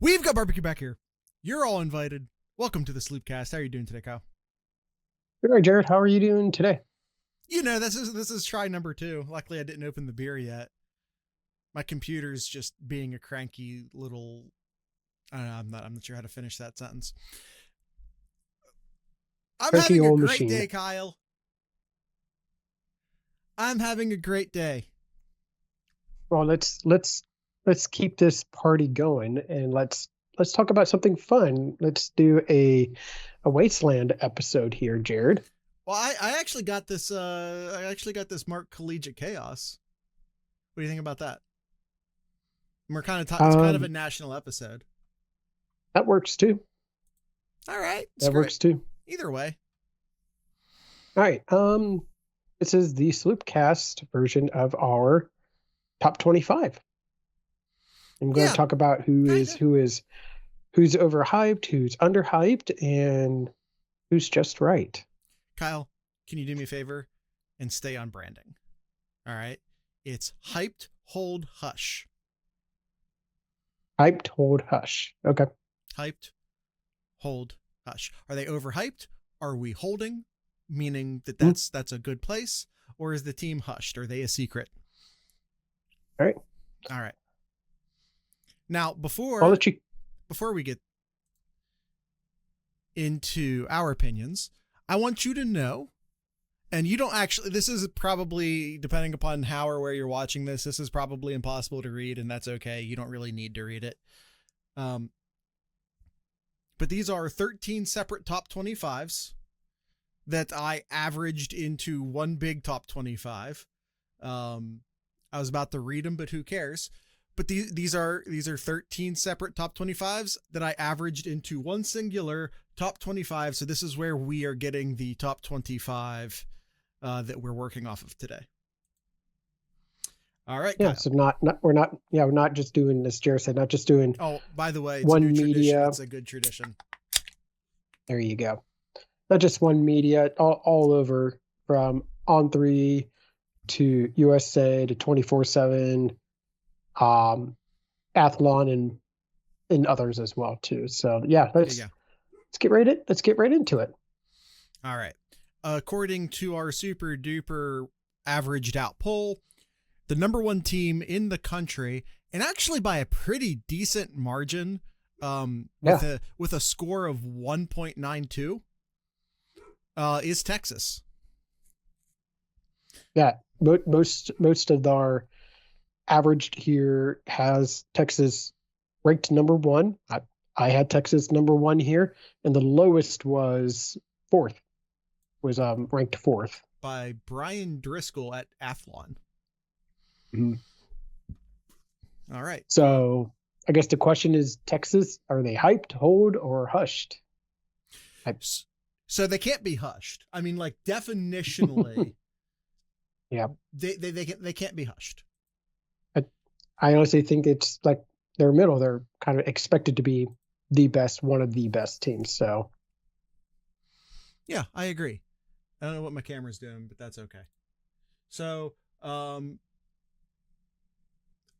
We've got barbecue back here. You're all invited. Welcome to the Sloopcast. How are you doing today, Kyle? All right, Jared, how are you doing today? You know, this is try number 2. Luckily, I didn't open the beer yet. My computer's just being a cranky little. I don't know. I'm not sure how to finish that sentence. I'm Cranky having a old great machine. day, Kyle. I'm having a great day. Well, let's keep this party going and let's talk about something fun. Let's do a Wasteland episode here, Jared. Well, I actually got this. I actually got this Mark Collegiate Chaos. What do you think about that? We're kind of it's kind of a national episode. That works too. All right, that works too. Either way. All right. This is the Sloopcast version of our top 25. I'm going to talk about who's overhyped, who's underhyped, and who's just right. Kyle, can you do me a favor and stay on branding? All right. It's hyped, hold, hush. Hyped, hold, hush. Okay. Hyped, hold, hush. Are they overhyped? Are we holding? Meaning that that's a good place? Or is the team hushed? Are they a secret? All right. All right. Now, before we get into our opinions, I want you to know, and you don't actually, this is probably, depending upon how or where you're watching this is probably impossible to read, and that's okay. You don't really need to read it. But these are 13 separate top 25s that I averaged into one big top 25. I was about to read them, but who cares? But these are 13 separate top 25s that I averaged into one singular top 25. So this is where we are getting the top 25 that we're working off of today. All right. Yeah. Kyle. So we're not just doing this. Jared said, not just doing. Oh, by the way, it's one a new media. Tradition. It's a good tradition. There you go. Not just one media, all over, from On3 to USA to 24/7, Athlon and others as well too. So yeah, let's get right into it. All right. According to our super duper averaged out poll, the number one team in the country, and actually by a pretty decent margin, with a score of 1.92, is Texas. Yeah, most of our averaged here has Texas ranked number one. I had Texas number one here, and the lowest was fourth. Was ranked fourth by Brian Driscoll at Athlon. Mm-hmm. All right. So I guess the question is, Texas, are they hyped, hold, or hushed? So they can't be hushed. I mean, like, definitionally, yeah, they can't be hushed. I honestly think it's like they're middle. They're kind of expected to be one of the best teams. So yeah, I agree. I don't know what my camera's doing, but that's okay. So,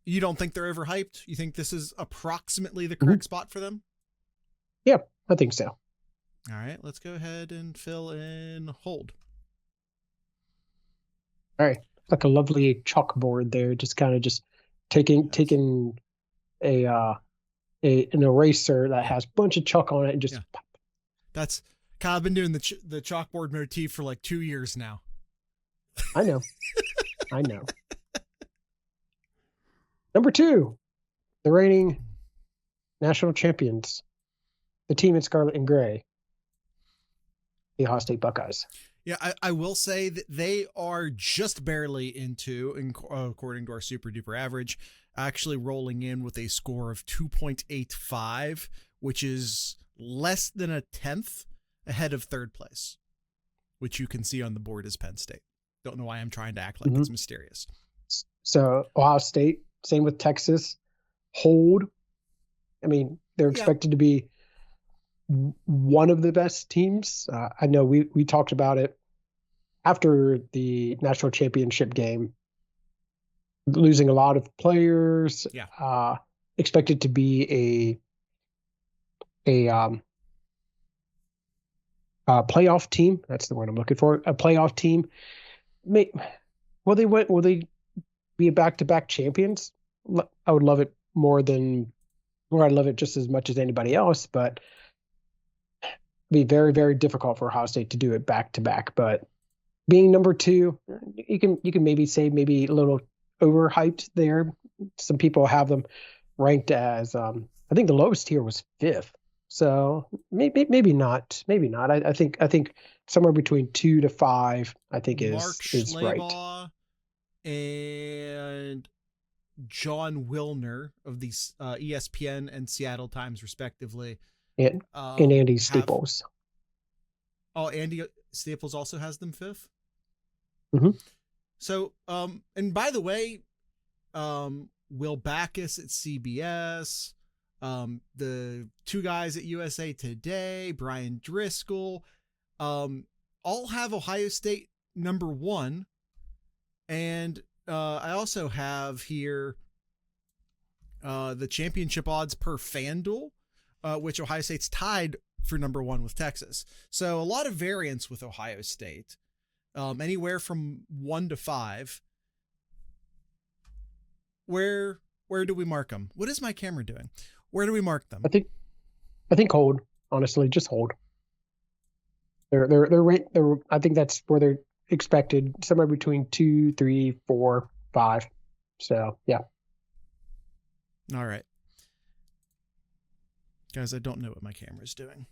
you don't think they're overhyped? You think this is approximately the correct spot for them? Yeah, I think so. All right, let's go ahead and fill in hold. All right, like a lovely chalkboard there, just kind of taking an eraser that has a bunch of chalk on it and just pop. That's Kyle. I've been doing the chalkboard motif for like 2 years now. I know. Number 2, the reigning national champions, the team in scarlet and gray, the Ohio State Buckeyes. Yeah, I will say that they are just barely into, according to our super duper average, actually rolling in with a score of 2.85, which is less than a tenth ahead of third place, which you can see on the board as Penn State. Don't know why I'm trying to act like it's mysterious. So Ohio State, same with Texas, hold. I mean, they're expected to be one of the best teams. I know we talked about it after the national championship game, losing a lot of players, expected to be a playoff team. That's the word I'm looking for. A playoff team. Will they be back-to-back champions? I would love it more than, or I'd love it just as much as anybody else, but it'd be very, very difficult for Ohio State to do it back-to-back. But being number two, you can maybe say maybe a little overhyped there. Some people have them ranked as I think the lowest tier was fifth. So maybe not. I think somewhere between 2 to 5, I think Mark is right. Schleybaugh and John Wilner of the ESPN and Seattle Times, respectively. And Andy Staples. Andy Staples also has them fifth. Mm-hmm. So, and by the way, Will Backus at CBS, the two guys at USA Today, Brian Driscoll, all have Ohio State number 1. And I also have here the championship odds per FanDuel, which Ohio State's tied for number 1 with Texas. So a lot of variance with Ohio State, anywhere from 1 to 5. Where do we mark them? What is my camera doing? Where do we mark them? I think hold. Honestly, just hold. They're I think that's where they're expected, somewhere between 2, 3, 4, 5. So yeah. All right, guys, I don't know what my camera is doing.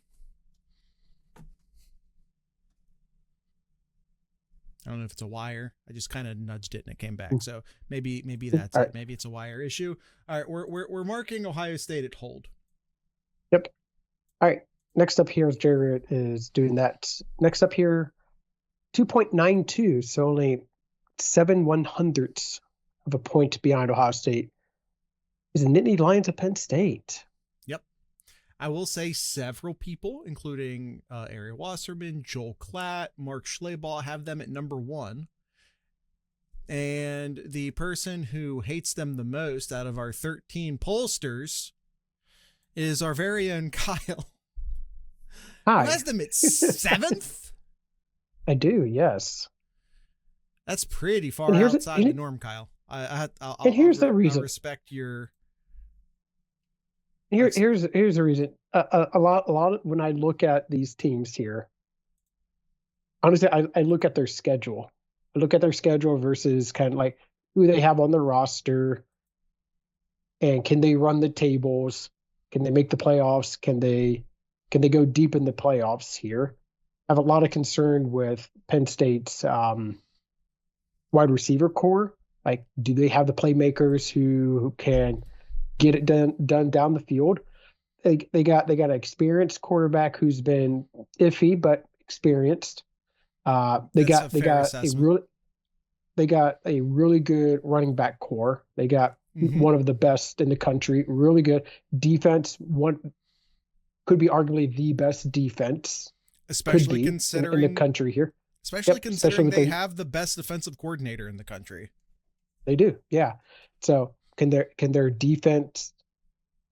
I don't know if it's a wire. I just kind of nudged it and it came back. So maybe that's it. Maybe it's a wire issue. All right, we're marking Ohio State at hold. Yep. All right. Next up here is Jared is doing that. Next up here, 2.92, so only 7/100ths of a point behind Ohio State, is the Nittany Lions of Penn State. Yep. I will say several people, including Ari Wasserman, Joel Klatt, Mark Schleybaugh, have them at number 1. And the person who hates them the most out of our 13 pollsters is our very own Kyle. Hi. Who has them at 7th? I do, yes. That's pretty far outside the norm, Kyle. I'll respect your... Here's the reason. A lot of, when I look at these teams here, honestly, I look at their schedule. I look at their schedule versus kind of like who they have on the roster, and can they run the tables? Can they make the playoffs? Can they go deep in the playoffs here? I have a lot of concern with Penn State's wide receiver core. Like, do they have the playmakers who can get it done down the field? They got an experienced quarterback who's been iffy but experienced. They got a really good running back core. They got one of the best in the country. Really good defense. One could be arguably the best defense, especially considering in the country here. Considering they have the best defensive coordinator in the country. They do, yeah. So can their defense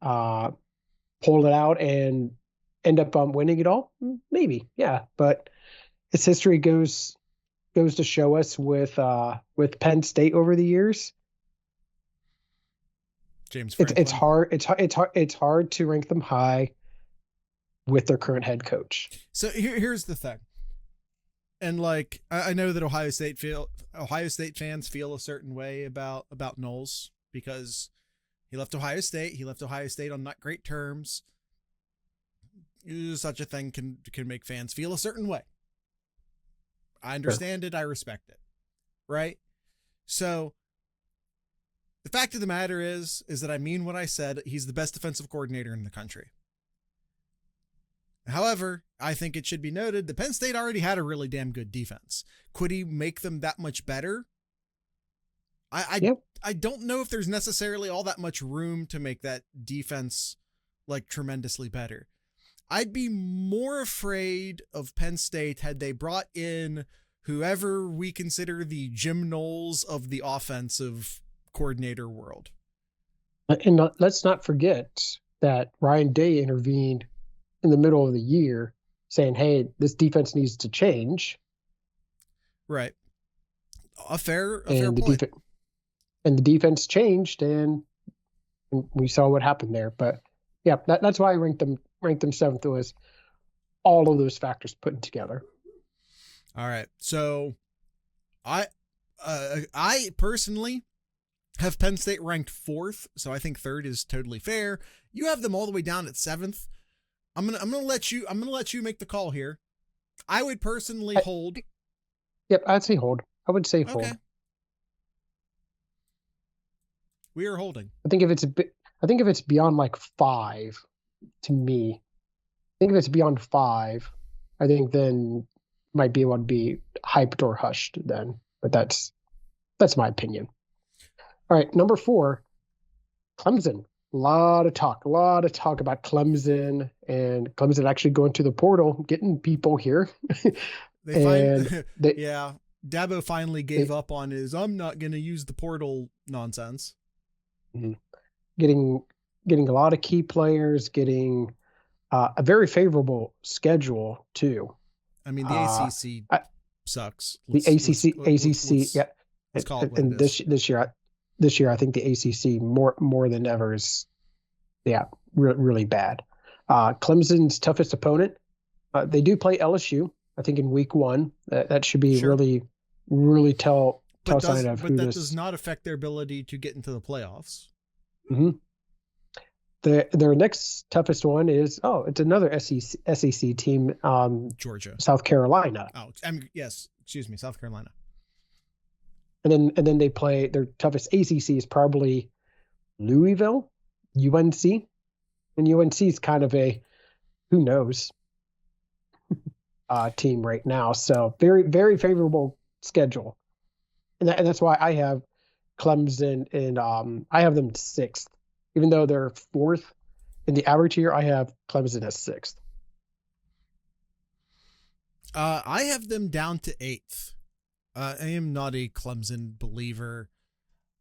pull it out and end up winning it all? Maybe, yeah. But its history goes to show us with Penn State over the years. James Franklin. It's hard to rank them high with their current head coach. So here's the thing. And like, I know that Ohio State fans feel a certain way about Knowles because he left Ohio State. He left Ohio State on not great terms. Such a thing can make fans feel a certain way. I understand it. I respect it. Right? So the fact of the matter is that I mean what I said. He's the best defensive coordinator in the country. However, I think it should be noted that Penn State already had a really damn good defense. Could he make them that much better? I don't know if there's necessarily all that much room to make that defense like tremendously better. I'd be more afraid of Penn State had they brought in whoever we consider the Jim Knowles of the offensive coordinator world. And let's not forget that Ryan Day intervened in the middle of the year saying, hey, this defense needs to change. Right. A fair And point. The defense changed, and we saw what happened there. But yeah, that's why I ranked them seventh, was all of those factors put together. All right. So I personally have Penn State ranked fourth, so I think third is totally fair. You have them all the way down at seventh. I'm gonna let you make the call here. I would personally hold. Yep, I'd say hold. I would say hold. Okay. We are holding. I think if it's beyond like 5, to me, I think if it's beyond 5, I think then might be able to be hyped or hushed then. But that's my opinion. All right, number 4, Clemson. A lot of talk about Clemson, and Clemson actually going to the portal, getting people here. Yeah, Dabo finally gave up on his I'm not going to use the portal nonsense. Getting a lot of key players, getting a very favorable schedule too. I mean, the ACC sucks. The ACC, yeah. Let's call it what and it is. This year, I think the ACC more than ever is, really bad. Clemson's toughest opponent, they do play LSU, I think, in week 1. That should be really tell sign of who this. But that does not affect their ability to get into the playoffs. Mm-hmm. Their next toughest one is it's another SEC team, Georgia, South Carolina. Excuse me, South Carolina. And then they play, their toughest ACC is probably Louisville, UNC, and UNC is kind of a who knows team right now. So very, very favorable schedule, and that's why I have Clemson, and I have them 6th, even though they're 4th in the average here. I have Clemson as 6th. I have them down to 8th. I am not a Clemson believer.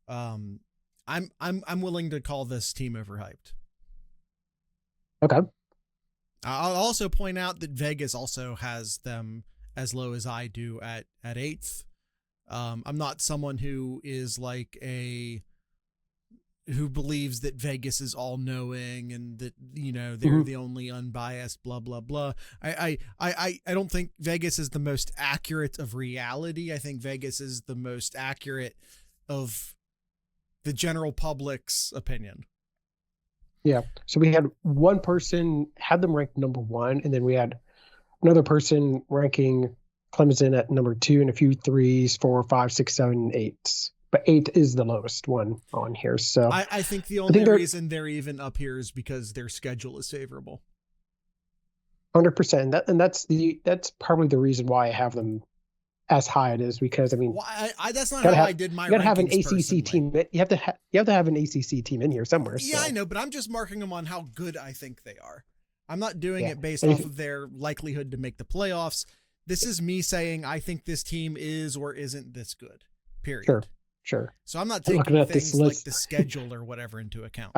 I'm willing to call this team overhyped. Okay. I'll also point out that Vegas also has them as low as I do at 8th. I'm not someone who is who believes that Vegas is all knowing and that, they're the only unbiased, blah, blah, blah. I don't think Vegas is the most accurate of reality. I think Vegas is the most accurate of the general public's opinion. Yeah. So we had one person had them ranked number 1, and then we had another person ranking Clemson at number 2, and a few 3s, 4, 5, 6, 7, 8s. But 8 is the lowest one on here. So I think the only reason they're even up here is because their schedule is favorable. 100%. That's probably the reason why I have them as high it is, because that's not how I did my rankings. You got to have an ACC team. You have to have an ACC team in here somewhere. Yeah, so. I know, but I'm just marking them on how good I think they are. I'm not doing it based off of their likelihood to make the playoffs. This is me saying I think this team is or isn't this good. Period. Sure. So I'm not taking things like the schedule or whatever into account.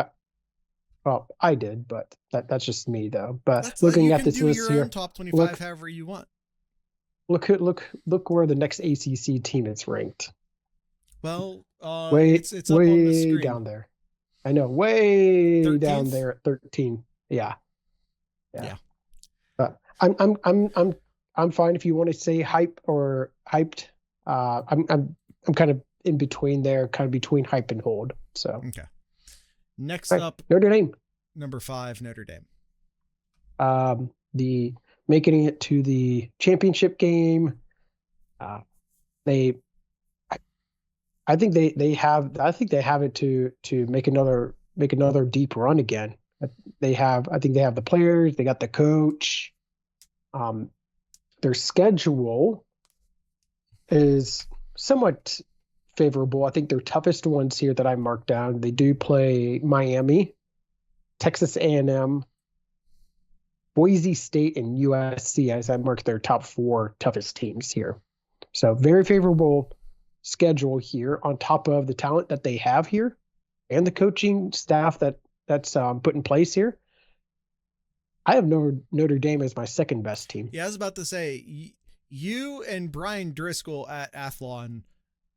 Well, I did, but that's just me though. But looking at this list here, you can do your own top 25 however you want. Look where the next ACC team is ranked. Well, it's up on the screen. Down there. I know, way 13th? down there at 13. Yeah. I'm fine if you want to say hype or hyped. I'm kind of in between there, kind of between hype and hold. So okay. Next up, Notre Dame, number 5, Notre Dame. The making it to the championship game. I think they have it to make another deep run again. I think they have the players, they got the coach. Their schedule is somewhat favorable. I think their toughest ones here that I marked down, they do play Miami, Texas A&M, Boise State, and USC, as I marked their top 4 toughest teams here. So very favorable schedule here on top of the talent that they have here and the coaching staff that's put in place here. I have Notre Dame as my second best team. Yeah, I was about to say you and Brian Driscoll at Athlon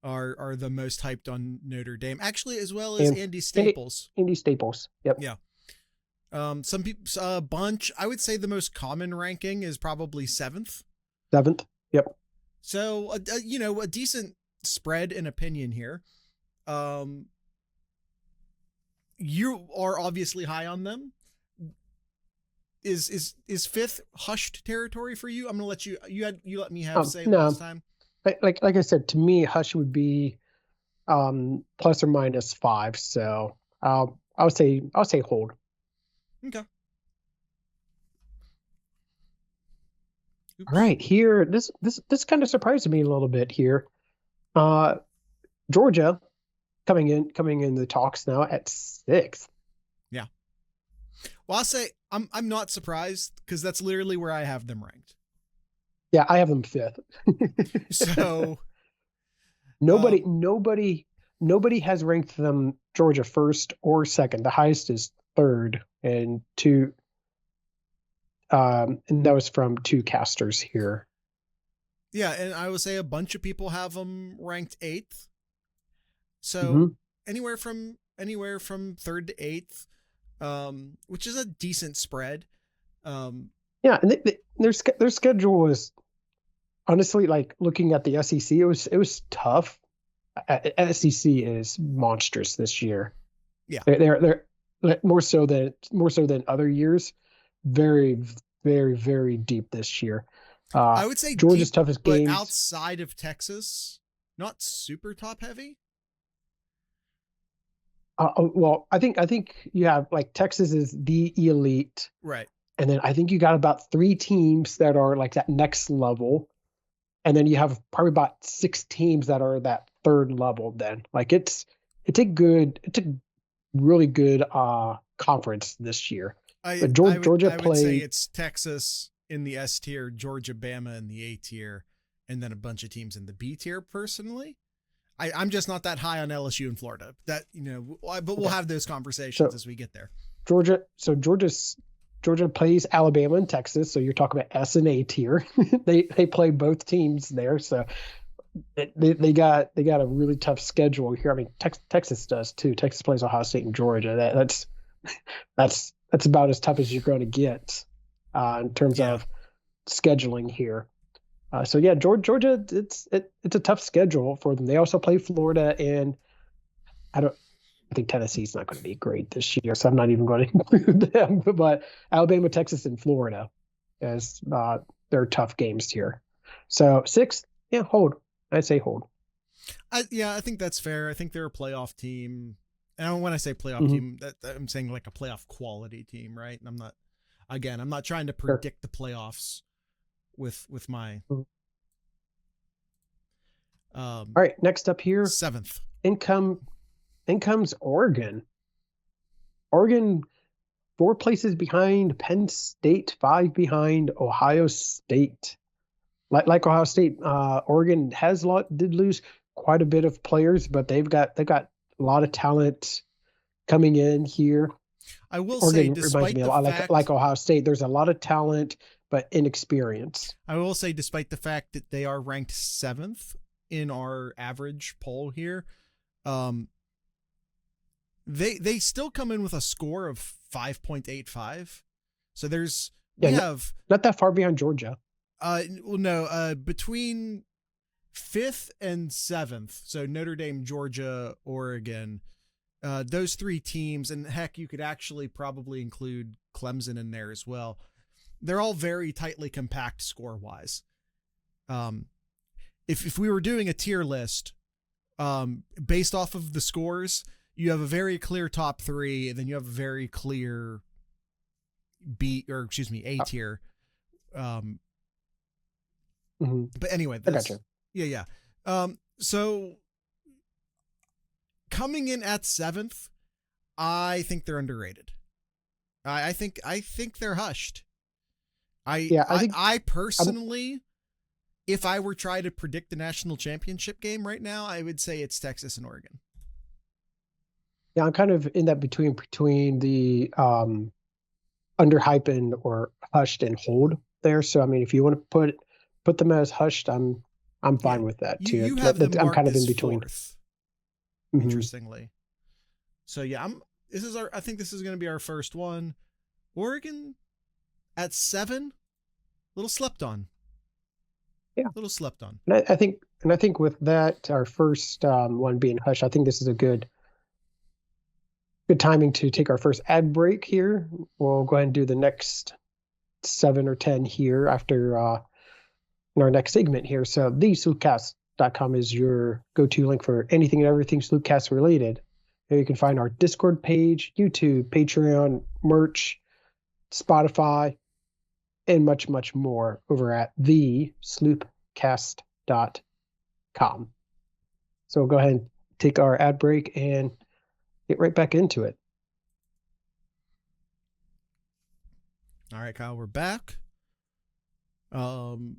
are the most hyped on Notre Dame, actually, as well as And Andy Staples. Andy Staples. Yep. Yeah. Some people, a bunch. I would say the most common ranking is probably 7th. 7th. Yep. So, a decent spread in opinion here. You are obviously high on them. Is 5th hushed territory for you? I'm gonna let you let me have say no. last time. Like I said, to me, hush would be plus or minus 5. So I'll say hold. Okay. Oops. All right, here this kind of surprised me a little bit here. Georgia coming in the talks now at 6th. Yeah. Well, I'll say I'm not surprised because that's literally where I have them ranked. Yeah, I have them 5th. So nobody has ranked them Georgia 1st or 2nd. The highest is 3rd, and that was from 2 casters here. Yeah, and I would say a bunch of people have them ranked 8th. So anywhere from 3rd to 8th, which is a decent spread. Yeah, and their schedule was honestly, like, looking at the SEC, it was tough. SEC is monstrous this year. Yeah, they're more so than other years. Very, very, very deep this year. I would say Georgia's deep, toughest but games outside of Texas, not super top heavy. Well, I think you have, like, Texas is the elite, right? And then I think you got about 3 teams that are like that next level, and then you have probably about 6 teams that are that 3rd level. Then, like, it's a really good conference this year. But Georgia I would played. say it's Texas in the S tier, Georgia, Bama in the A tier, and then a bunch of teams in the B tier. Personally, I'm just not that high on LSU and Florida. That, but we'll have those conversations as we get there. Georgia plays Alabama and Texas, so you're talking about S and A tier. they play both teams there, so they got a really tough schedule here. I mean, Texas does too. Texas plays Ohio State and Georgia. That's about as tough as you're going to get in terms of scheduling here. So yeah, Georgia, it's a tough schedule for them. They also play Florida, and I think Tennessee's not going to be great this year, so I'm not even going to include them. But Alabama, Texas, and Florida as their tough games here. So 6th, yeah, hold. I'd say hold. I think that's fair. I think they're a playoff team. And when I say playoff team, that I'm saying like a playoff quality team, right? And I'm not trying to predict the playoffs with my all right, next up here, 7th. In comes Oregon. Oregon 4 places behind Penn State, 5 behind Ohio State. Like Ohio State, Oregon did lose quite a bit of players, but they've got a lot of talent coming in here. I will Oregon say, despite reminds me a lot like Ohio State. There's a lot of talent, but inexperience. I will say, despite the fact that they are ranked 7th in our average poll here, they still come in with a score of 5.85. So we have not that far behind Georgia. Between 5th and 7th. So Notre Dame, Georgia, Oregon, those 3 teams, and heck, you could actually probably include Clemson in there as well. They're all very tightly compact score wise. If we were doing a tier list, based off of the scores, you have a very clear top 3, and then you have a very clear A tier. But anyway, I gotcha. Yeah. So coming in at 7th, I think they're underrated. I think they're hushed. I personally, if I were trying to predict the national championship game right now, I would say it's Texas and Oregon. Yeah, I'm kind of in that between the underhyped or hushed and hold there. So I mean, if you want to put them as hushed, I'm fine with that too. You have them I'm marked kind of as in between. fourth, Mhm. interestingly. So yeah, I think this is going to be our first one. Oregon at 7, little slept on. Yeah, little slept on. and I think with that, our first one being hush, I think this is a good timing to take our first ad break here. We'll go ahead and do the next 7 or 10 here after in our next segment here. So thesloopcast.com is your go-to link for anything and everything Sloopcast related. There you can find our Discord page, YouTube, Patreon, merch, Spotify, and much, much more over at thesloopcast.com. So we'll go ahead and take our ad break and get right back into it. All right, Kyle, we're back. Alabama.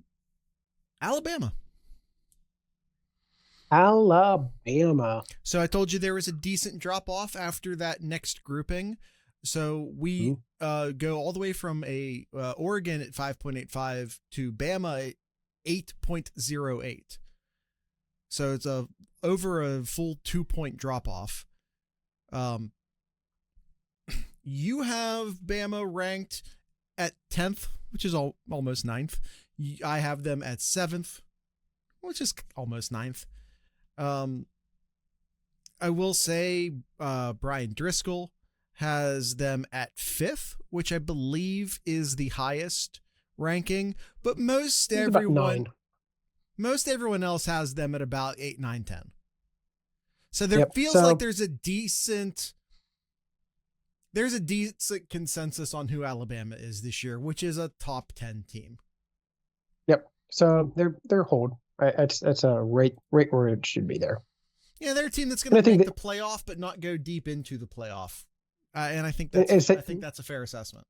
So I told you there was a decent drop off after that next grouping. So we go all the way from a Oregon at 5.85 to Bama at 8.08. So it's over a full 2-point drop off. You have Bama ranked at 10th, which is almost 9th. I have them at 7th, which is almost 9th. I will say Brian Driscoll has them at 5th, which I believe is the highest ranking, but most everyone else has them at about 8, 9, 10. So there feels like there's a decent consensus on who Alabama is this year, which is a top 10 team. Yep. So they're hold. That's a right where it should be there. Yeah, they're a team that's going to make the playoff, but not go deep into the playoff. And I think that's a fair assessment.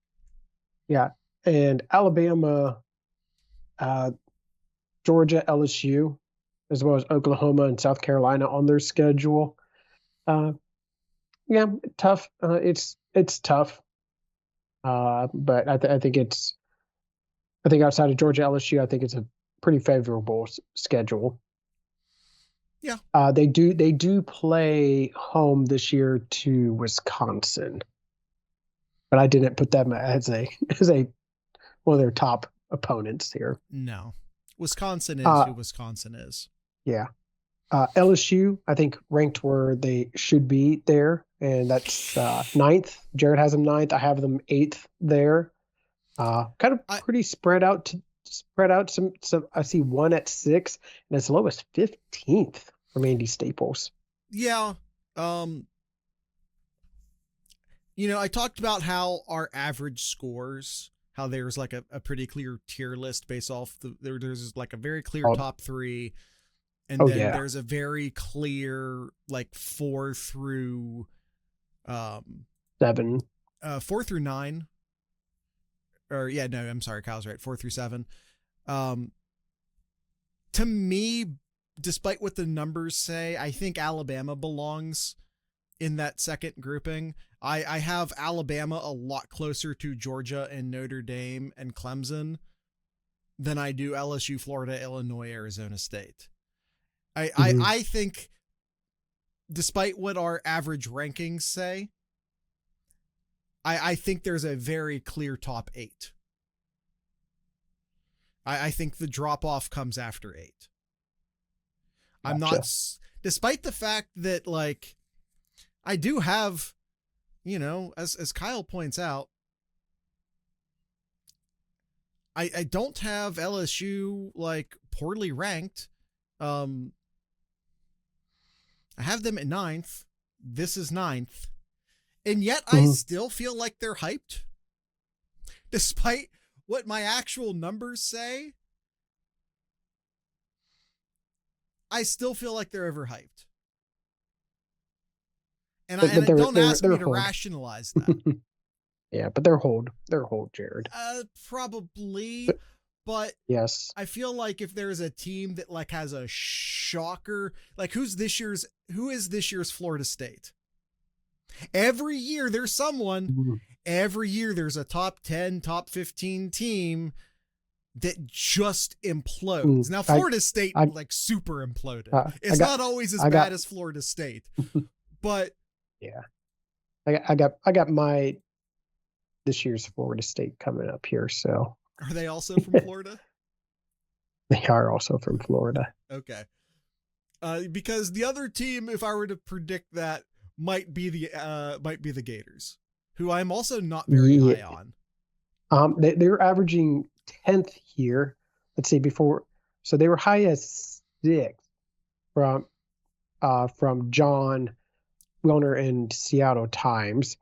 Yeah. And Alabama, Georgia, LSU, as well as Oklahoma and South Carolina on their schedule. Yeah, tough. It's tough. But I think outside of Georgia, LSU, I think it's a pretty favorable schedule. Yeah. They do play home this year to Wisconsin, but I didn't put them as a one of their top opponents here. No, Wisconsin is who Wisconsin is. Yeah. LSU, I think, ranked where they should be there, and that's 9th. Jared has them 9th. I have them 8th there. Kind of pretty spread out. Some I see one at 6 and as low as 15th from Andy Staples. Yeah. I talked about how our average scores, how there's like a pretty clear tier list based off there's like a very clear top 3. And there's a very clear like 4 through 7. 4 through 9. Or yeah, no, I'm sorry, Kyle's right. 4 through 7. To me, despite what the numbers say, I think Alabama belongs in that second grouping. I have Alabama a lot closer to Georgia and Notre Dame and Clemson than I do LSU, Florida, Illinois, Arizona State. I think, despite what our average rankings say, I think there's a very clear top 8. I think the drop off comes after 8. Gotcha. I'm not, despite the fact that like I do have, as Kyle points out, I don't have LSU like poorly ranked. I have them at 9th. This is 9th. And yet I still feel like they're hyped. Despite what my actual numbers say, I still feel like they're overhyped. And don't ask me to rationalize that. Yeah, but they're hold, Jared. Probably. But yes, I feel like if there's a team that like has a shocker, like who is this year's Florida State? Every year there's someone, every year there's a top 10, top 15 team that just implodes. Now, Florida State super imploded. It's not always as bad as Florida State, but yeah, I got my this year's Florida State coming up here. So are they also from Florida? They are also from Florida. Okay. Because the other team, if I were to predict that, might be the Gators, who I'm also not very high on. They're averaging 10th here. Let's see, before, so they were high as 6th from John Wilner and Seattle Times,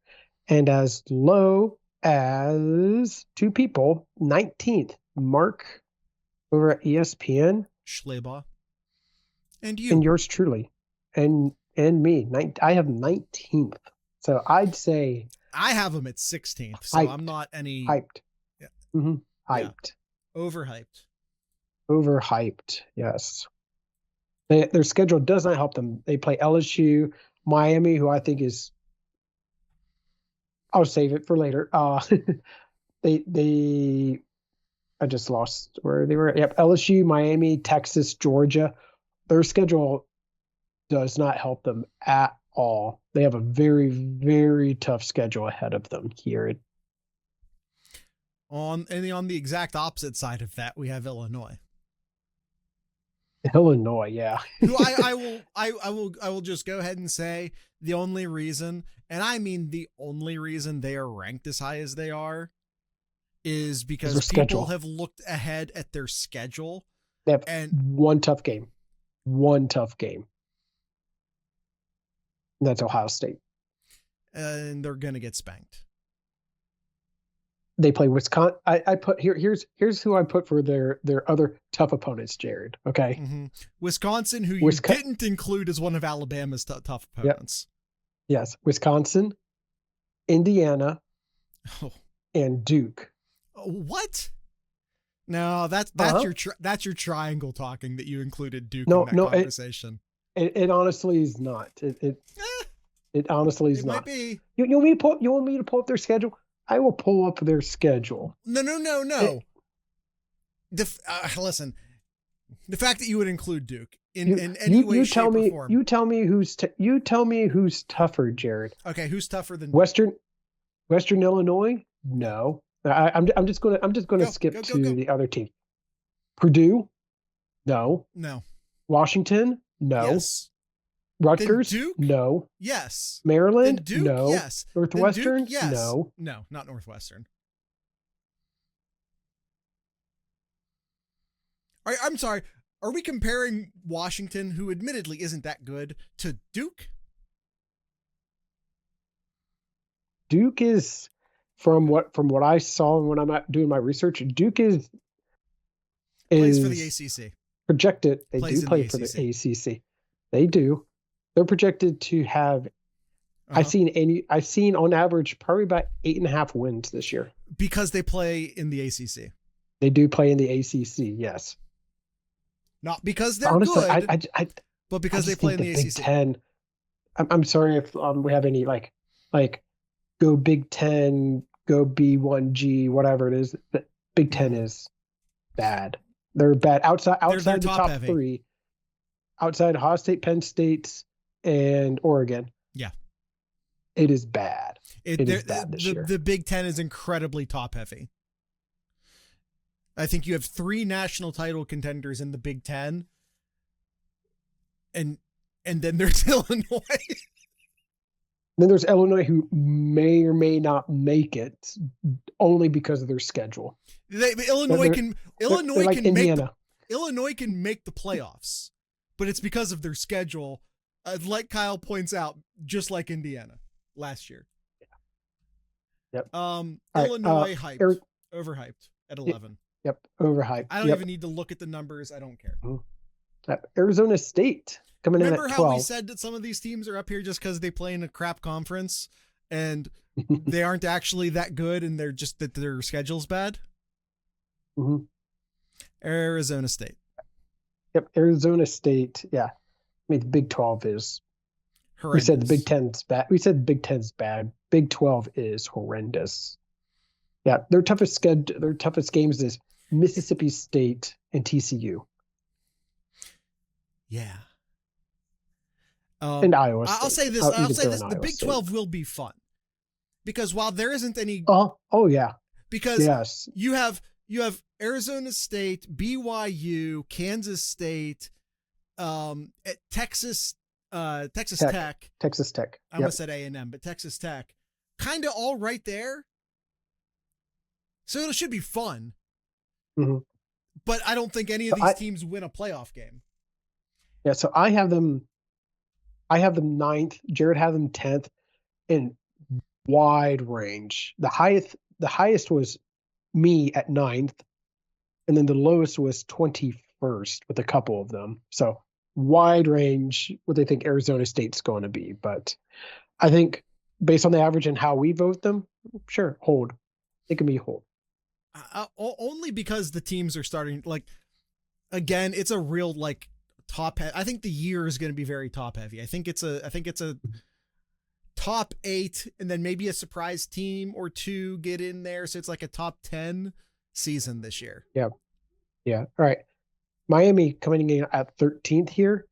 and as low as 2 people, 19th, Mark over at ESPN. Schleybaugh. And you. And yours truly. And me. I have 19th. So I'd say I have them at 16th, so I'm not any hyped. Yeah. Mm-hmm. Hyped. Yeah. Overhyped. Overhyped, yes. Their schedule does not help them. They play LSU, Miami, who I think is, I'll save it for later. I just lost where they were. Yep, LSU, Miami, Texas, Georgia. Their schedule does not help them at all. They have a very, very tough schedule ahead of them here. On the exact opposite side of that, we have Illinois. Illinois, yeah. Who I will just go ahead and say the only reason, and I mean the only reason they are ranked as high as they are, is because people have looked ahead at their schedule. They have one tough game. And that's Ohio State. And they're gonna get spanked. They play Wisconsin. I put here's who I put for their other tough opponents, Jared. Okay. Mm-hmm. Wisconsin, who you didn't include as one of Alabama's tough opponents. Yep. Yes. Wisconsin, Indiana, and Duke. What? No, that's your triangle talking that you included Duke in that conversation. It honestly is not. It honestly is not. Might be. You want me to pull up their schedule? I will pull up their schedule. No. Listen, the fact that you would include Duke in any way, shape, or form. You tell me who's tougher, Jared. Okay, who's tougher than Western Illinois? No. I'm just gonna skip to the other team. Purdue? No. No. Washington? No. Yes. Rutgers? Duke? No. Yes. Maryland? Duke? No. Yes. Northwestern? Duke? Yes. No. No, not Northwestern. I'm sorry. Are we comparing Washington, who admittedly isn't that good, to Duke? Duke is, from what I saw when I'm doing my research, Duke is plays for the ACC. Projected. They do play for the ACC. They do. They're projected to have. I've seen on average probably about 8.5 wins this year. Because they play in the ACC. They do play in the ACC. Yes. Not because they're honestly, good, but because they play in the ACC. Big Ten. I'm sorry if we have any like go Big Ten, go B1G, whatever it is. The Big Ten is bad. They're bad outside the top 3. Outside Ohio State, Penn State, and Oregon. Yeah. It is bad. It is bad this year. The Big Ten is incredibly top heavy. I think you have 3 national title contenders in the Big Ten. And then there's Illinois. Then there's Illinois, who may or may not make it only because of their schedule. Illinois can Indiana. Illinois can make the playoffs, but it's because of their schedule. Like Kyle points out, just like Indiana last year. Yep. Illinois hyped, overhyped at 11. Yep, overhyped. I don't even need to look at the numbers. I don't care. Arizona State coming in at 12. Remember how we said that some of these teams are up here just because they play in a crap conference and they aren't actually that good and they're just that their schedule's bad? Mm-hmm. Arizona State. Yep, Arizona State. Yeah. I mean, the Big 12 is We said the Big Horrendous. Ten's bad. We said the Big Ten's bad. Big 12 is horrendous. Yeah, their toughest games is Mississippi State and TCU Yeah. and Iowa I'll State. say this. You I'll can say throw this. in The Iowa Big State. 12 will be fun because while there isn't any, Oh yeah, because yes. you have Arizona State, BYU, Kansas State, Texas Tech. Texas Tech. I almost said A&M, but Texas Tech, kind of all right there. So it should be fun. Mm-hmm. But I don't think any of these teams win a playoff game. Yeah, so I have them ninth. Jared had them 10th in wide range. The highest was me at 9th, and then the lowest was 21st with a couple of them. So wide range what they think Arizona State's going to be. But I think based on the average and how we vote them, sure, hold. It can be hold. Only because the teams are starting, like, again, it's a real, like, I think the year is going to be very top heavy. I think it's a top 8 and then maybe a surprise team or two get in there. So it's like a top 10 season this year. Yeah. All right. Miami coming in at 13th here.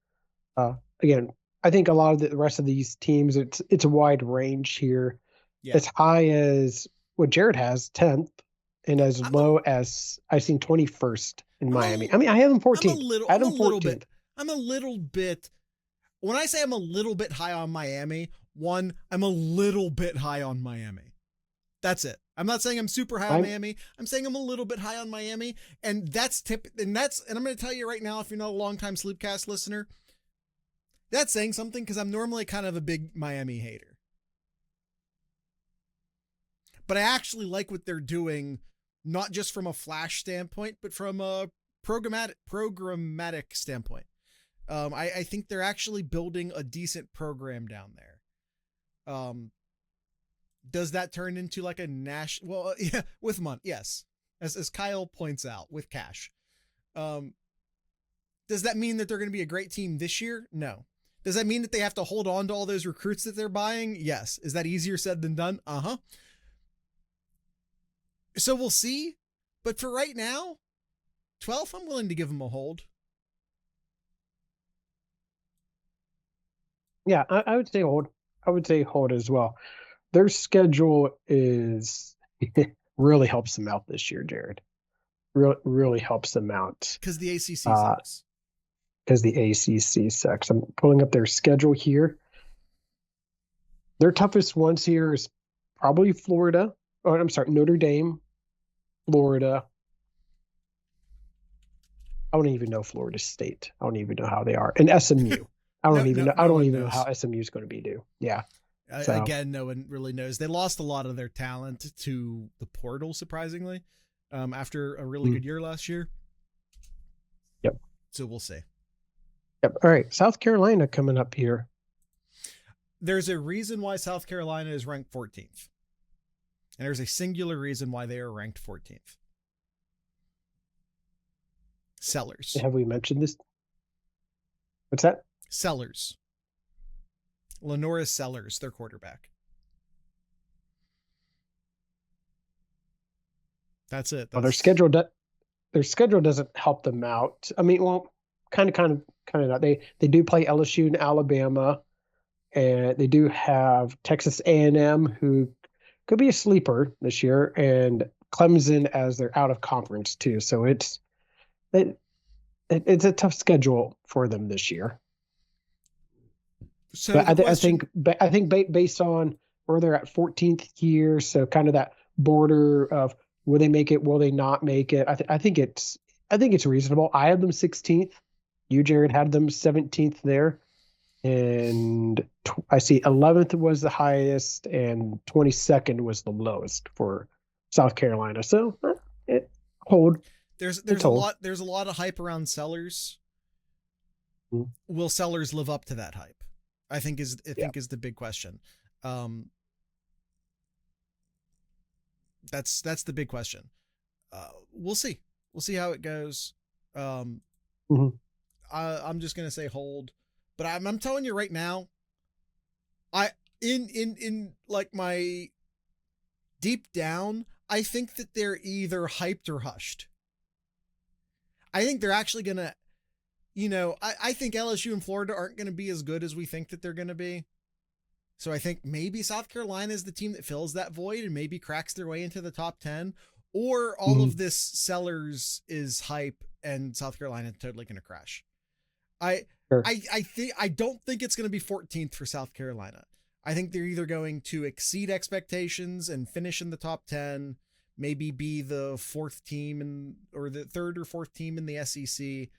Again, I think a lot of the rest of these teams, it's a wide range here. Yeah. As high as what Jared has, 10th, and as low as I've seen 21st in Miami. I have them 14th. I'm a little bit. When I say I'm a little bit high on Miami, I'm a little bit high on Miami. That's it. I'm not saying I'm super high on Miami. I'm saying I'm a little bit high on Miami, and and I'm going to tell you right now, if you're not a longtime Sloopcast listener, that's saying something because I'm normally kind of a big Miami hater. But I actually like what they're doing, not just from a flash standpoint, but from a programmatic standpoint. I think they're actually building a decent program down there. Does that turn into like a national? Well, yeah, with money, yes. As Kyle points out, with cash. Does that mean that they're going to be a great team this year? No. Does that mean that they have to hold on to all those recruits that they're buying? Yes. Is that easier said than done? Uh-huh. So we'll see. But for right now, 12th, I'm willing to give them a hold. Yeah, I would say hold. I would say hold as well. Their schedule is really helps them out this year, Jared. Really helps them out. Because the ACC sucks. Because the ACC sucks. I'm pulling up their schedule here. Their toughest ones here is probably Florida. Oh, I'm sorry, Notre Dame, Florida. I don't even know Florida State. I don't even know how they are. And SMU. I don't even know how SMU is going to be due. Yeah. So. Again, no one really knows. They lost a lot of their talent to the portal, surprisingly, after a really good year last year. Yep. So we'll see. Yep. All right. South Carolina coming up here. There's a reason why South Carolina is ranked 14th. And there's a singular reason why they are ranked 14th. Sellers. Have we mentioned this? What's that? Sellers. Lenora Sellers, their quarterback. That's it. Well, their schedule doesn't help them out. I mean, well, kind of not. They do play LSU and Alabama, and they do have Texas A&M, who could be a sleeper this year, and Clemson as they're out of conference too. So it's a tough schedule for them this year. So but I think based on where they're at 14th here, so kind of that border of will they make it, will they not make it? I think it's reasonable. I had them 16th. You, Jared, had them 17th there, and I see 11th was the highest, and 22nd was the lowest for South Carolina. So hold. There's a lot of hype around Sellers. Mm-hmm. Will Sellers live up to that hype? I think is the big question. That's the big question. We'll see. We'll see how it goes. I'm just gonna say hold, but I'm telling you right now, In like my deep down, I think that they're either hyped or hushed. I think they're actually going to, I think LSU and Florida aren't going to be as good as we think that they're going to be. So I think maybe South Carolina is the team that fills that void and maybe cracks their way into the top 10, or all of this sellers is hype and South Carolina is totally going to crash. I don't think it's going to be 14th for South Carolina. I think they're either going to exceed expectations and finish in the top 10, maybe be the fourth team or the third or fourth team in the SEC,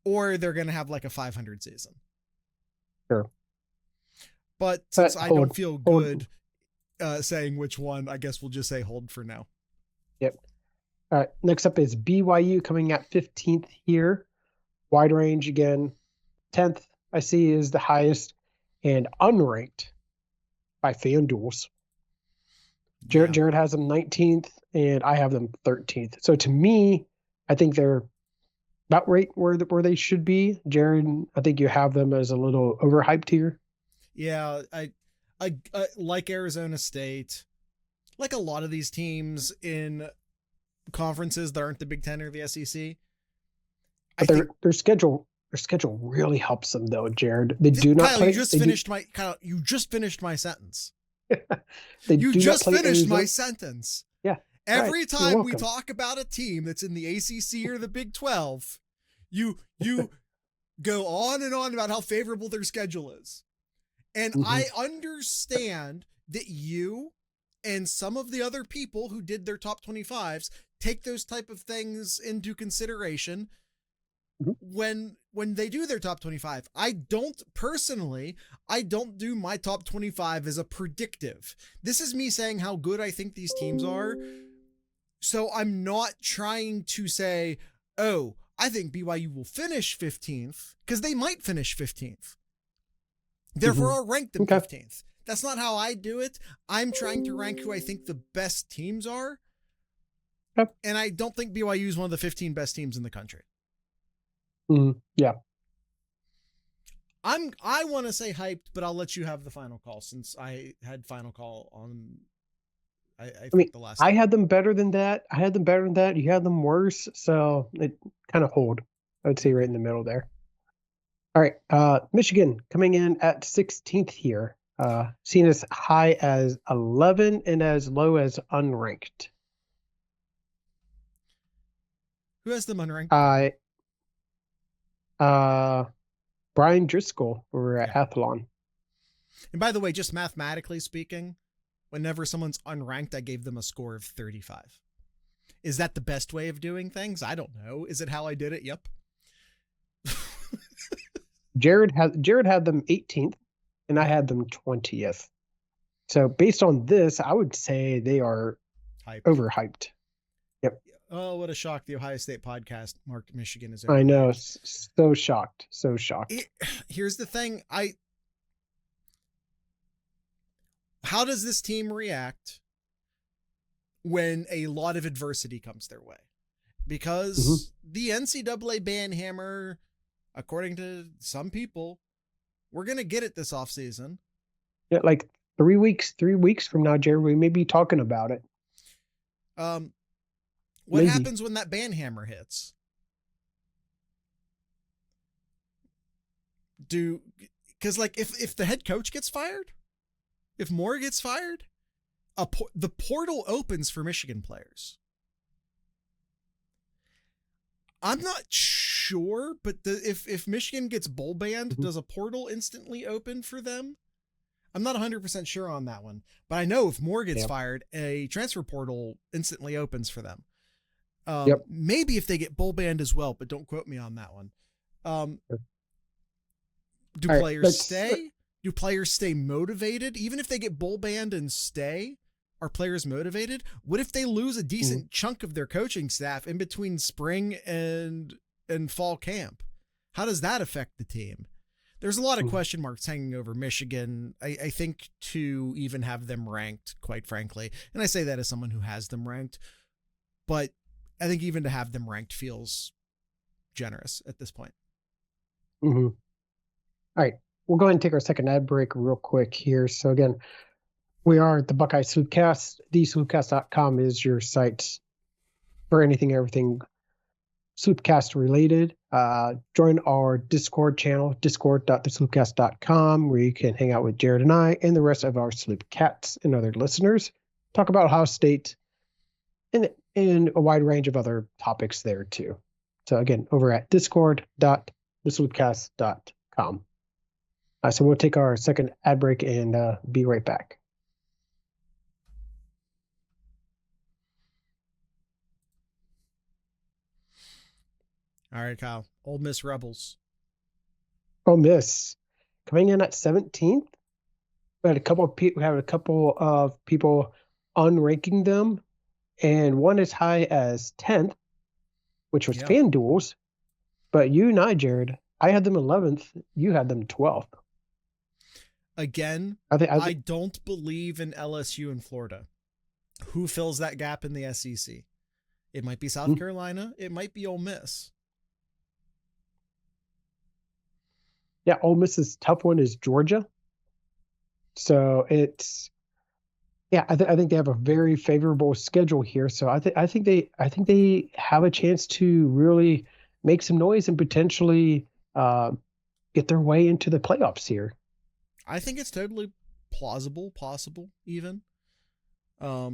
or they're going to have like a 500 season. Sure. But since I don't feel good saying which one, I guess we'll just say hold for now. Yep. All right. Next up is BYU coming at 15th here. Wide range again. 10th, I see, is the highest, and unranked by FanDuel's. Jared has them 19th, and I have them 13th. So to me, I think they're about right where they should be. Jared, I think you have them as a little overhyped here. Yeah, I like Arizona State, like a lot of these teams in conferences that aren't the Big Ten or the SEC. But their schedule really helps them though, Jared. They do not Kyle, play. You just finished my sentence. My sentence. Yeah. Every time we talk about a team that's in the ACC or the Big 12, you go on and on about how favorable their schedule is. And I understand that you and some of the other people who did their top 25s take those type of things into consideration when they do their top 25. I don't do my top 25 as a predictive. This is me saying how good I think these teams are. So I'm not trying to say, oh, I think BYU will finish 15th, because they might finish 15th. Therefore, I'll rank them 15th. That's not how I do it. I'm trying to rank who I think the best teams are. Yep. And I don't think BYU is one of the 15 best teams in the country. Yeah. I want to say hyped, but I'll let you have the final call since I had final call on. I think the last. I had them better than that. You had them worse, so it kind of hold. I would say right in the middle there. All right, Michigan coming in at 16th here, seen as high as 11 and as low as unranked. Who has them unranked? Brian Driscoll over at Athlon. And by the way, just mathematically speaking, whenever someone's unranked, I gave them a score of 35. Is that the best way of doing things? I don't know. Is it how I did it? Yep. Jared had them 18th, and I had them 20th. So based on this, I would say they are overhyped. Yep. Oh, what a shock! The Ohio State podcast marked Michigan as. I know, so shocked. Here's the thing: how does this team react when a lot of adversity comes their way? Because the NCAA banhammer, according to some people, we're going to get it this offseason. Yeah, like 3 weeks from now, Jared, we may be talking about it. What happens when that banhammer hits? Because like if the head coach gets fired, if Moore gets fired, the portal opens for Michigan players. I'm not sure, but if Michigan gets bowl banned, does a portal instantly open for them? I'm not 100% sure on that one, but I know if Moore gets fired, a transfer portal instantly opens for them. Maybe if they get bowl banned as well, but don't quote me on that one. Do players stay? Do players stay motivated? Even if they get bowl banned and stay, are players motivated? What if they lose a decent chunk of their coaching staff in between spring and fall camp? How does that affect the team? There's a lot of question marks hanging over Michigan. I think to even have them ranked, quite frankly, and I say that as someone who has them ranked, but I think even to have them ranked feels generous at this point. All right. we'll go ahead and take our second ad break real quick here. So again, we are the Buckeye Sloopcast. TheSloopcast.com is your site for anything, everything Sloopcast related. Join our Discord channel, discord.thesloopcast.com, where you can hang out with Jared and I and the rest of our Sloopcats and other listeners. Talk about Ohio State and a wide range of other topics there too. So again, over at discord.thesloopcast.com. So we'll take our second ad break and be right back. All right, Kyle. Ole Miss Rebels. Ole Miss coming in at 17th. We had a couple of people unranking them, and one as high as 10th, which was FanDuel's. But you and I, Jared, I had them 11th. You had them 12th. Again, I don't believe in LSU and Florida. Who fills that gap in the SEC? It might be South Carolina. It might be Ole Miss. Yeah, Ole Miss's tough one is Georgia. So it's, I think they have a very favorable schedule here. So I think they have a chance to really make some noise and potentially get their way into the playoffs here. I think it's totally plausible, possible even. Yeah.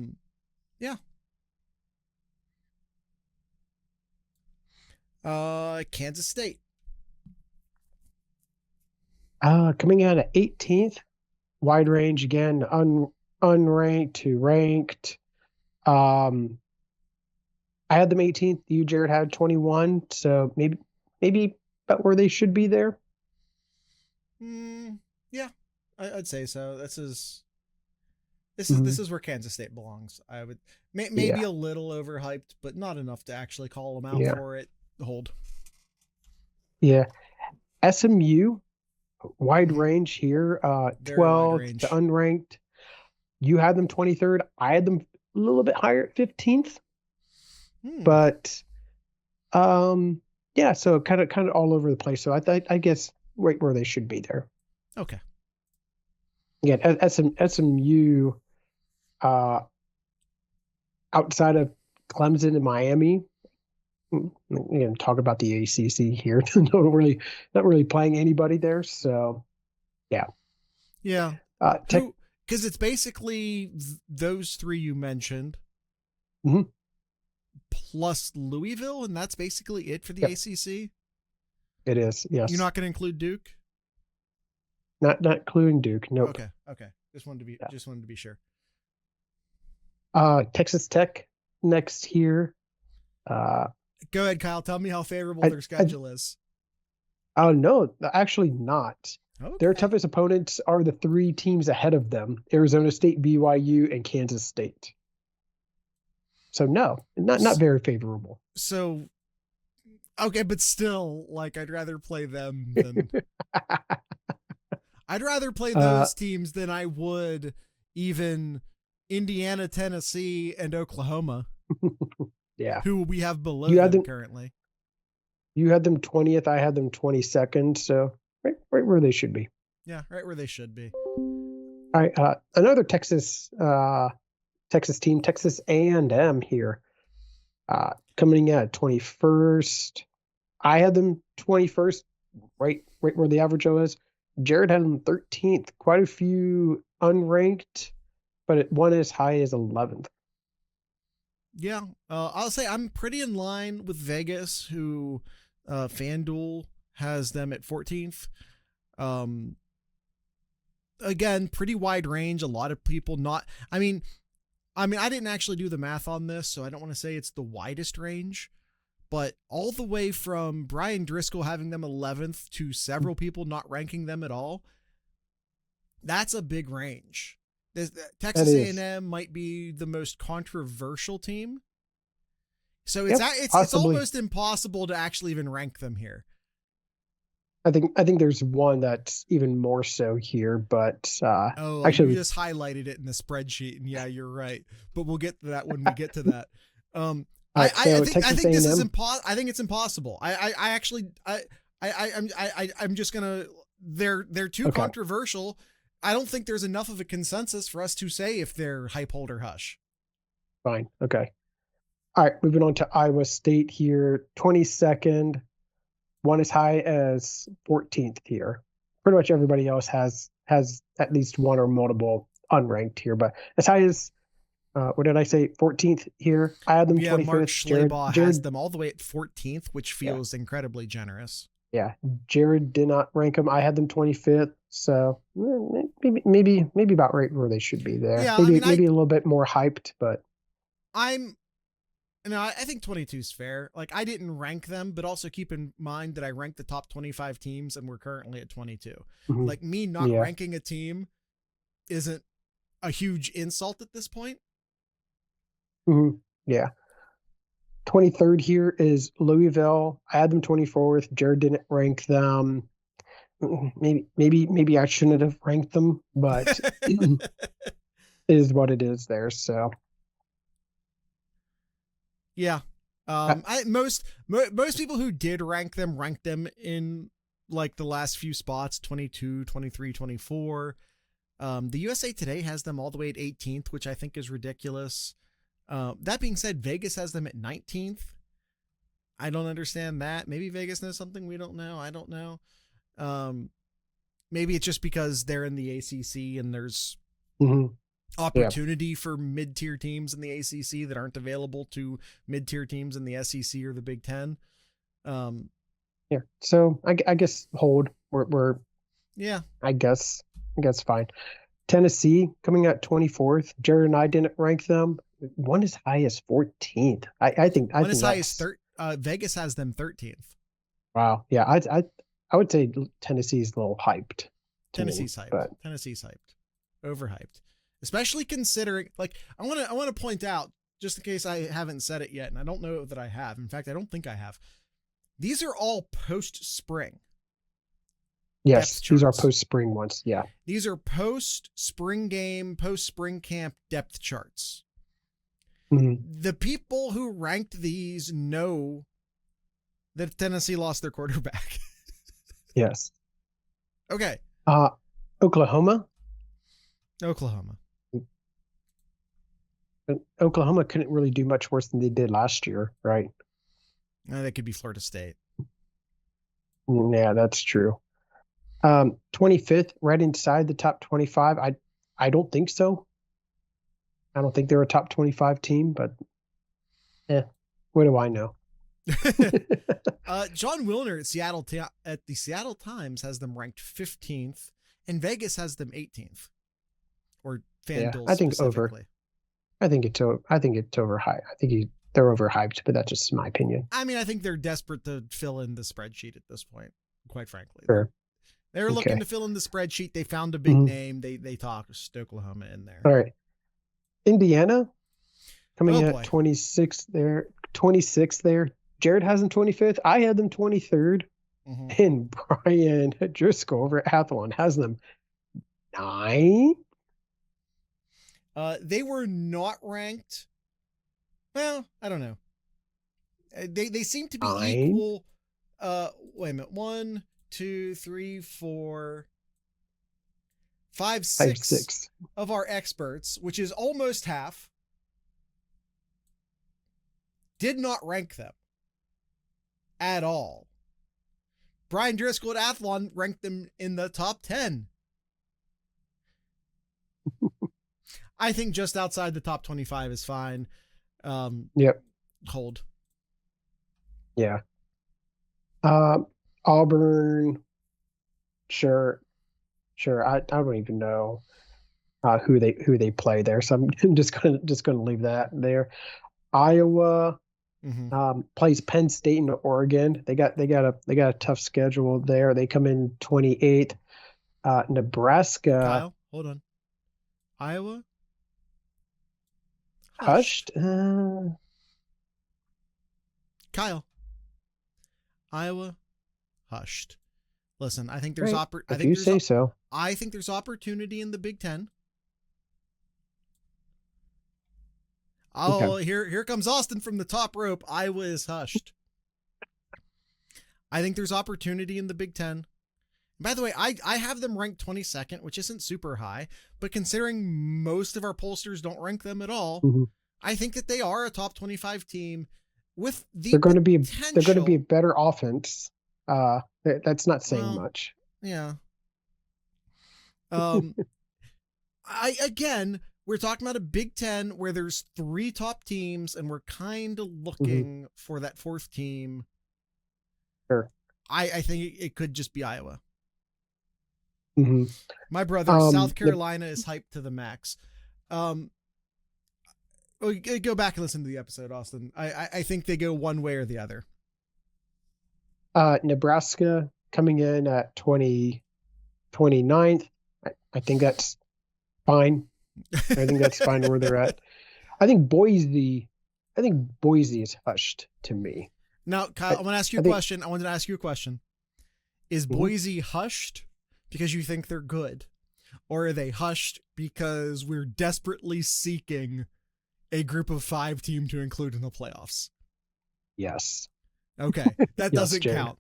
Kansas State. Coming out at 18th, wide range again, unranked to ranked. I had them 18th. You, Jared, had 21. So maybe about where they should be there. Yeah, I'd say so. This is where Kansas State belongs. I would maybe a little overhyped, but not enough to actually call them out for it. Hold. Yeah, SMU. Wide range here, 12 to unranked. You had them 23rd. I had them a little bit higher at 15th. But so kind of all over the place. So I guess right where they should be there. Okay. Again, SMU outside of Clemson and Miami. Talk about the ACC here. not really playing anybody there. So, yeah. Because it's basically those three you mentioned, plus Louisville, and that's basically it for the ACC. It is. Yes. You're not going to include Duke. Not including Duke. Nope. Okay. Just wanted to be sure. Texas Tech next here. Go ahead, Kyle. Tell me how favorable their schedule is. Oh, no, actually not. Okay. Their toughest opponents are the three teams ahead of them: Arizona State, BYU, and Kansas State. So no, not very favorable. So, okay, but still, I'd rather play them than I'd rather play those teams than I would even Indiana, Tennessee, and Oklahoma. Yeah. Who we have below them currently. You had them 20th. I had them 22nd. So right where they should be. Yeah, right where they should be. All right. Another Texas team, Texas A&M here, coming in at 21st. I had them 21st, right where the average was. Jared had them 13th. Quite a few unranked, but one as high as 11th. Yeah, I'll say I'm pretty in line with Vegas, who FanDuel has them at 14th. Again, pretty wide range. A lot of people not. I mean, I didn't actually do the math on this, so I don't want to say it's the widest range, but all the way from Brian Driscoll having them 11th to several people not ranking them at all. That's a big range. Texas A&M might be the most controversial team. So it's almost impossible to actually even rank them here. I think there's one that's even more so here, but actually you just highlighted it in the spreadsheet, and yeah, you're right. But we'll get to that when we get to that. I think this is I think it's impossible. I'm just gonna they're too Okay. controversial. I don't think there's enough of a consensus for us to say if they're hype, hold, or hush. Fine. Okay. All right. Moving on to Iowa State here. 22nd. One as high as 14th here. Pretty much everybody else has at least one or multiple unranked here, but as high as what did I say? 14th here. I had them 25th. Mark Schleybaugh has them all the way at 14th, which feels incredibly generous. Yeah, Jared did not rank them. I had them 25th, so maybe about right where they should be there. Yeah, maybe a little bit more hyped, but I think 22 is fair. Like, I didn't rank them, but also keep in mind that I ranked the top 25 teams and we're currently at 22. Mm-hmm. Like, me not ranking a team isn't a huge insult at this point. Mm-hmm. Yeah. 23rd here is Louisville. I had them 24th. Jared didn't rank them. Maybe I shouldn't have ranked them, but it is what it is there. So yeah, most people who did rank them ranked them in like the last few spots, 22, 23, 24. The USA Today has them all the way at 18th, which I think is ridiculous. That being said, Vegas has them at 19th. I don't understand that. Maybe Vegas knows something we don't know. I don't know. Maybe it's just because they're in the ACC and there's opportunity for mid-tier teams in the ACC that aren't available to mid-tier teams in the SEC or the Big Ten. Yeah. So I guess hold. We're I guess fine. Tennessee coming at 24th. Jared and I didn't rank them. One as high as 14th. I think as high as Vegas has them 13th. Wow. Yeah. I would say Tennessee's a little hyped. Tennessee's hyped. Overhyped. Especially considering, like, I want to point out, just in case I haven't said it yet, and I don't know that I have. In fact, I don't think I have. These are all post-spring. Yes, these are post-spring ones. Yeah. These are post-spring game, post-spring camp depth charts. Mm-hmm. The people who ranked these know that Tennessee lost their quarterback. Yes. Okay. Oklahoma. Oklahoma couldn't really do much worse than they did last year, right? That could be Florida State. Yeah, that's true. 25th, right inside the top 25. I don't think so. I don't think they're a top 25 team, but what do I know? John Wilner at the Seattle Times has them ranked 15th, and Vegas has them 18th. Or FanDuel I think specifically. I think it's overhyped. I think they're overhyped, but that's just my opinion. I mean, I think they're desperate to fill in the spreadsheet at this point, quite frankly. Sure. They're looking to fill in the spreadsheet. They found a big name. They tossed Oklahoma in there. All right. Indiana coming at 26th there. 26th there. Jared has them 25th. I had them 23rd. Mm-hmm. And Brian Driscoll over at Athlon has them 9. They were not ranked. Well, I don't know. They seem to be 9? Equal. Wait a minute. 1, 2, 3, 4, 5, 6 of our experts, which is almost half, did not rank them at all. Brian Driscoll at Athlon ranked them in the top 10. I think just outside the top 25 is fine. Yep. Hold. Yeah. Auburn. Sure. I don't even know who they play there, so I'm just gonna leave that there. Iowa plays Penn State and Oregon. They got a tough schedule there. They come in 28th. Nebraska. Kyle, hold on. Iowa. Hushed. Kyle. Iowa. Hushed. Listen, I think there's I think there's opportunity in the Big Ten. Oh, okay. Here comes Austin from the top rope. Iowa is hushed. I think there's opportunity in the Big Ten. By the way, I have them ranked 22nd, which isn't super high, but considering most of our pollsters don't rank them at all, Mm-hmm. I think that they are a top 25 team with the They're going to be a potential. better offense. That's not saying much. Yeah. We're talking about a Big Ten where there's 3 top teams, and we're kind of looking for that 4th team. Sure. I think it could just be Iowa. Mm-hmm. My brother, South Carolina is hyped to the max. Go back and listen to the episode, Austin. I think they go one way or the other. Nebraska coming in at 29th. I think that's fine. I think that's fine where they're at. I think Boise is hushed to me. Now, Kyle, I want to ask you a question. I wanted to ask you a question. Is Boise hushed because you think they're good? Or are they hushed because we're desperately seeking a group of 5 team to include in the playoffs? Yes. Okay. That doesn't count.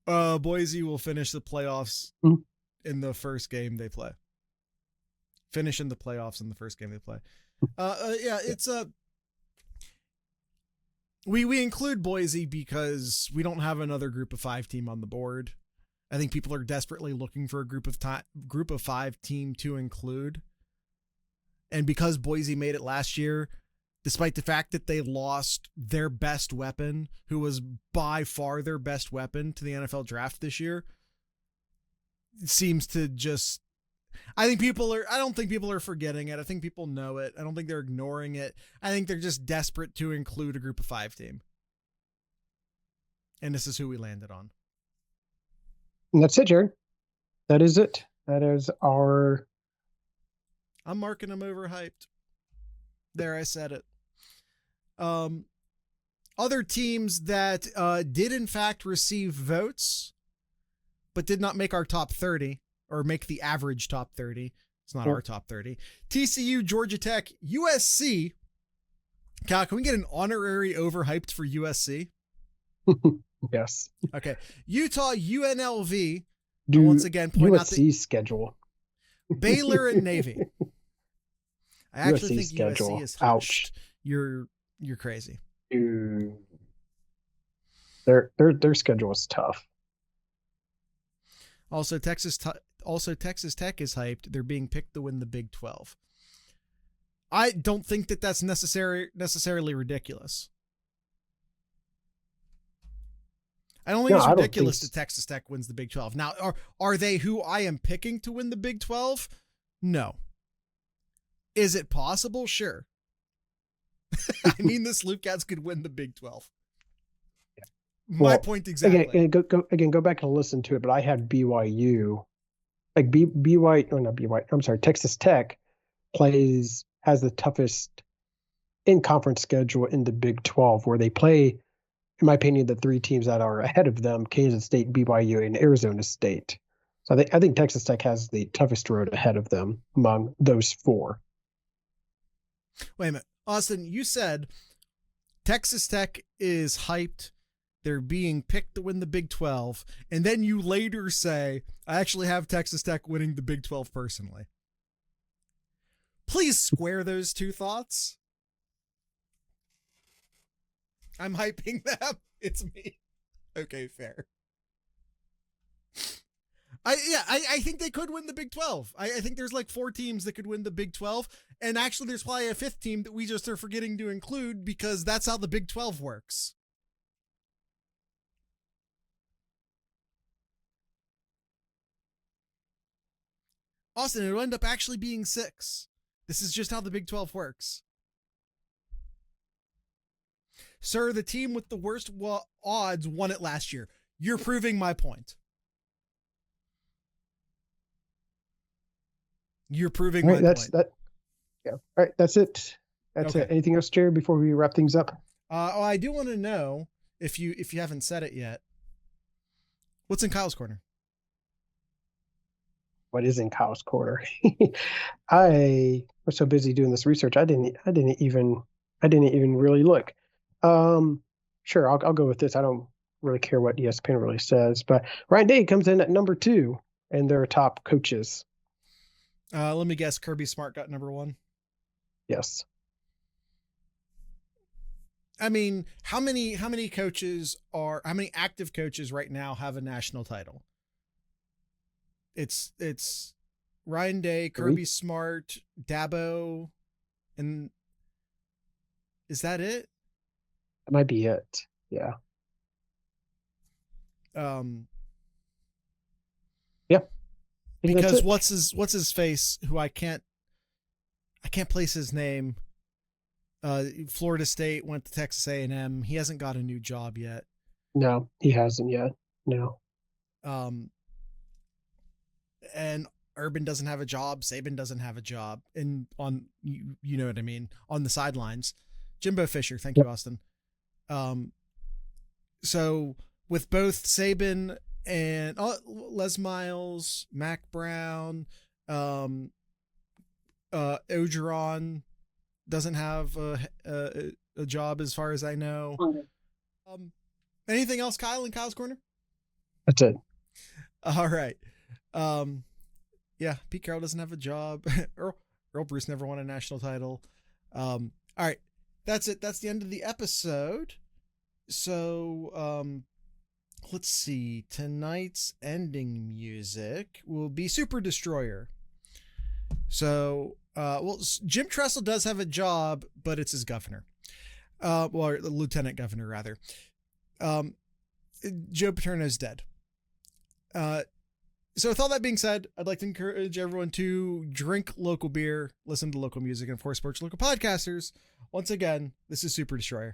Boise will finish the playoffs in the first game they play. Finish in the playoffs in the first game they play. It's we include Boise because we don't have another group of 5 team on the board. I think people are desperately looking for a group of 5 team to include. And because Boise made it last year, despite the fact that they lost their best weapon, who was by far their best weapon to the NFL draft this year, it seems to just, I don't think people are forgetting it. I think people know it. I don't think they're ignoring it. I think they're just desperate to include a group of 5 team. And this is who we landed on. And that's it, Jared. That is it. That is our... I'm marking them overhyped. There, I said it. Other teams that did in fact receive votes, but did not make our top 30 or make the average top 30. It's not our top 30. TCU, Georgia Tech, USC. Cal, can we get an honorary overhyped for USC? Yes. Okay. Utah, UNLV. Once again, point USC out the schedule. Baylor and Navy. I actually think schedule. USC is hushed. You're crazy. Their schedule is tough. Also, Texas Tech is hyped. They're being picked to win the Big 12. I don't think that that's necessarily ridiculous. I don't think it's ridiculous that Texas Tech wins the Big 12. Now, are they who I am picking to win the Big 12? No. Is it possible? Sure. I mean, the Sloop Cats could win the Big 12. My point exactly. Go back and listen to it, but I had BYU. Like Texas Tech has the toughest in-conference schedule in the Big 12, where they play, in my opinion, the 3 teams that are ahead of them: Kansas State, BYU, and Arizona State. So I think Texas Tech has the toughest road ahead of them among those 4. Wait a minute. Austin, you said Texas Tech is hyped. They're being picked to win the Big 12. And then you later say, I actually have Texas Tech winning the Big 12 personally. Please square those 2 thoughts. I'm hyping them. It's me. Okay, fair. I think they could win the Big 12. I think there's like 4 teams that could win the Big 12. And actually, there's probably a 5th team that we just are forgetting to include because that's how the Big 12 works. Austin, it'll end up actually being 6. This is just how the Big 12 works. Sir, the team with the worst odds won it last year. You're proving my point. You're proving my point. Yeah. All right. That's it. That's it. Anything else, Jared, before we wrap things up? I do want to know, if you haven't said it yet, what's in Kyle's corner? What is in Kyle's corner? I was so busy doing this research, I didn't even really look. Sure, I'll go with this. I don't really care what ESPN really says, but Ryan Day comes in at number 2 in their top coaches. Let me guess. Kirby Smart got number 1. Yes. I mean, how many active coaches right now have a national title? It's Ryan Day, Kirby Smart, Dabo, and is that it? That might be it. Yeah. Yeah. Because what's his face, who I can't place his name. Florida State went to Texas A&M. He hasn't got a new job yet. No, he hasn't yet. No. And Urban doesn't have a job. Saban doesn't have a job. And on, you know what I mean, on the sidelines. Jimbo Fisher. Thank you, Austin. So with both Saban and Les Miles, Mac Brown, Ogeron doesn't have a job as far as I know. Anything else, Kyle, in Kyle's Corner? That's it. All right. Yeah, Pete Carroll doesn't have a job. Earl Bruce never won a national title. All right. That's it. That's the end of the episode. So, let's see. Tonight's ending music will be Superdestroyer. So, Jim Tressel does have a job, but it's as governor. Or lieutenant governor, rather. Joe Paterno's dead. So with all that being said, I'd like to encourage everyone to drink local beer, listen to local music, and of course, support your local podcasters. Once again, this is Superdestroyer.